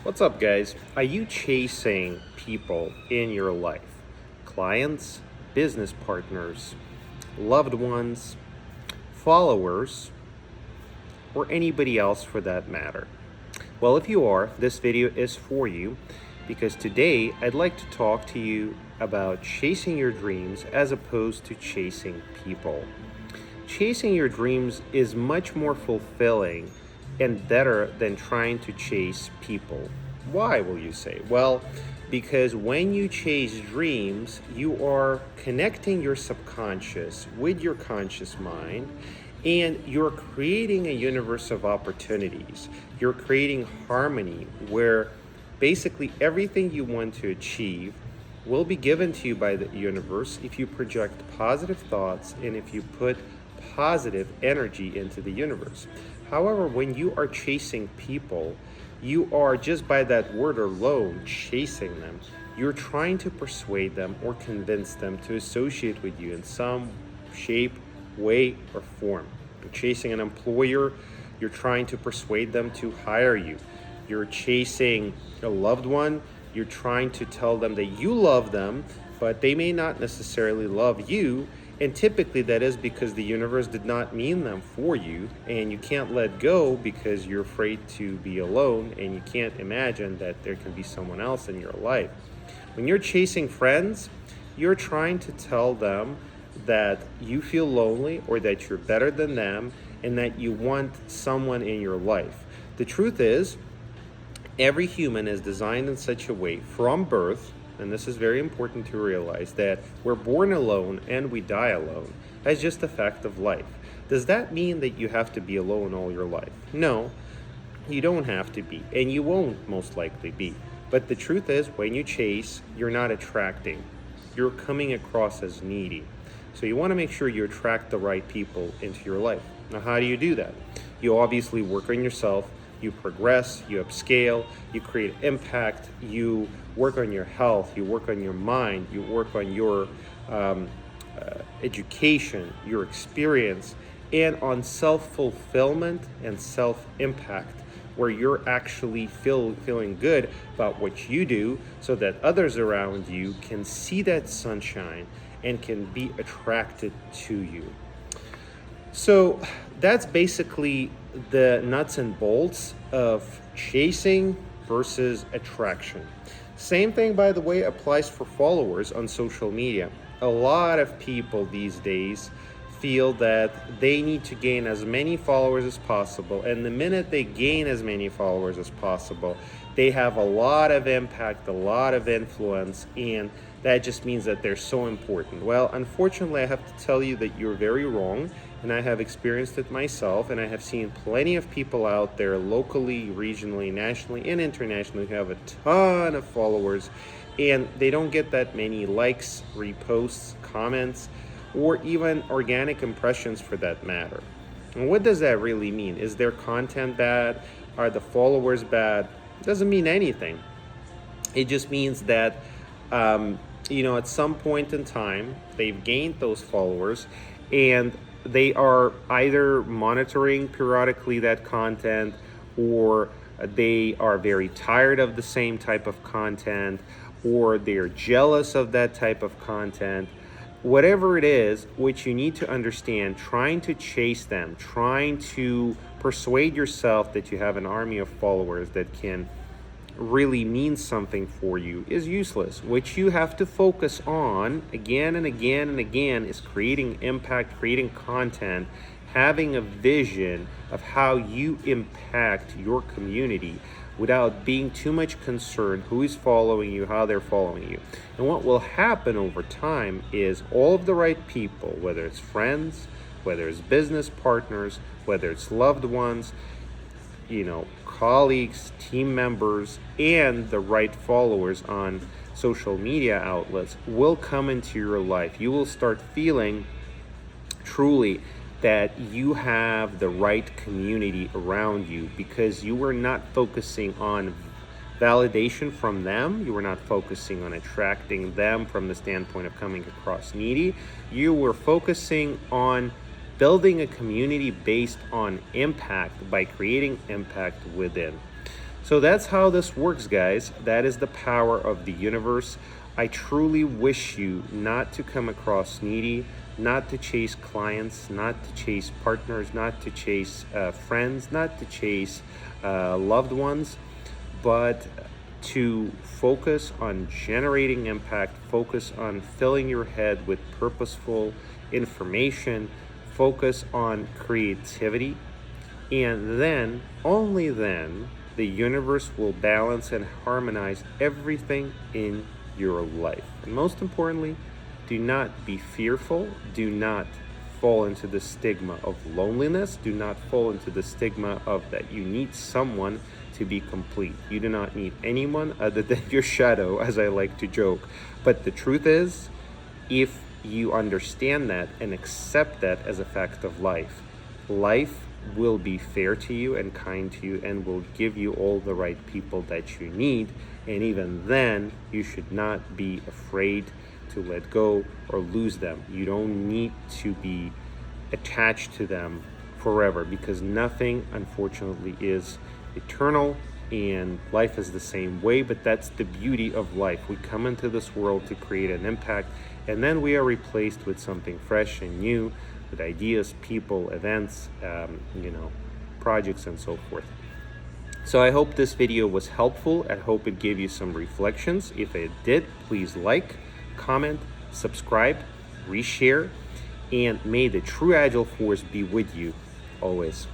What's up, guys? Are you chasing people in your life? Clients, business partners, loved ones, followers, or anybody else for that matter? Well, if you are, this video is for you because today I'd like to talk to you about chasing your dreams as opposed to chasing people. Chasing your dreams is much more fulfilling and better than trying to chase people. Why, will you say? Well, because when you chase dreams, you are connecting your subconscious with your conscious mind, and you're creating a universe of opportunities. You're creating harmony where basically everything you want to achieve will be given to you by the universe if you project positive thoughts and if you put positive energy into the universe. However, when you are chasing people, you are just by that word alone chasing them. You're trying to persuade them or convince them to associate with you in some shape, way, or form. You're chasing an employer, you're trying to persuade them to hire you. You're chasing a loved one, you're trying to tell them that you love them, but they may not necessarily love you. And typically that is because the universe did not mean them for you, and you can't let go because you're afraid to be alone and you can't imagine that there can be someone else in your life. When you're chasing friends, you're trying to tell them that you feel lonely or that you're better than them and that you want someone in your life. The truth is, every human is designed in such a way from birth, and this is very important to realize, that we're born alone and we die alone. That's just a fact of life. Does that mean that you have to be alone all your life? No, you don't have to be, and you won't most likely be. But the truth is, when you chase, you're not attracting. You're coming across as needy. So you want to make sure you attract the right people into your life. Now, how do you do that? You obviously work on yourself. You progress, you upscale, you create impact, you work on your health, you work on your mind, you work on your education, your experience, and on self-fulfillment and self-impact, where you're actually feeling good about what you do so that others around you can see that sunshine and can be attracted to you. So that's basically the nuts and bolts of chasing versus attraction. Same thing, by the way, applies for followers on social media. A lot of people these days feel that they need to gain as many followers as possible, and the minute they gain as many followers as possible, they have a lot of impact, a lot of influence, and that just means that they're so important. Well, unfortunately, I have to tell you that you're very wrong, and I have experienced it myself, and I have seen plenty of people out there locally, regionally, nationally, and internationally who have a ton of followers, and they don't get that many likes, reposts, comments, or even organic impressions for that matter. And what does that really mean? Is their content bad? Are the followers bad? It doesn't mean anything. It just means that at some point in time, they've gained those followers, and they are either monitoring periodically that content, or they are very tired of the same type of content, or they're jealous of that type of content. Whatever it is, which you need to understand, trying to chase them, trying to persuade yourself that you have an army of followers that can really mean something for you is useless. What you have to focus on again and again and again is creating impact, creating content, having a vision of how you impact your community without being too much concerned who is following you, how they're following you. And what will happen over time is all of the right people, whether it's friends, whether it's business partners, whether it's loved ones, colleagues, team members, and the right followers on social media outlets will come into your life. You will start feeling truly that you have the right community around you because you were not focusing on validation from them. You were not focusing on attracting them from the standpoint of coming across needy. You were focusing on building a community based on impact by creating impact within. So that's how this works, guys. That is the power of the universe. I truly wish you not to come across needy, not to chase clients, not to chase partners, not to chase friends, not to chase loved ones, but to focus on generating impact, focus on filling your head with purposeful information, focus on creativity, and then, only then, the universe will balance and harmonize everything in your life. And most importantly, do not be fearful. Do not fall into the stigma of loneliness. Do not fall into the stigma of that you need someone to be complete. You do not need anyone other than your shadow, as I like to joke. But the truth is, if you understand that and accept that as a fact of life, life will be fair to you and kind to you and will give you all the right people that you need. And even then, you should not be afraid to let go or lose them. You don't need to be attached to them forever, because nothing, unfortunately, is eternal, and life is the same way. But that's the beauty of life. We come into this world to create an impact, and then we are replaced with something fresh and new, with ideas, people, events, projects, and so forth. So I hope this video was helpful. I hope it gave you some reflections. If it did, please like, comment, subscribe, reshare, and may the true Agile Force be with you always.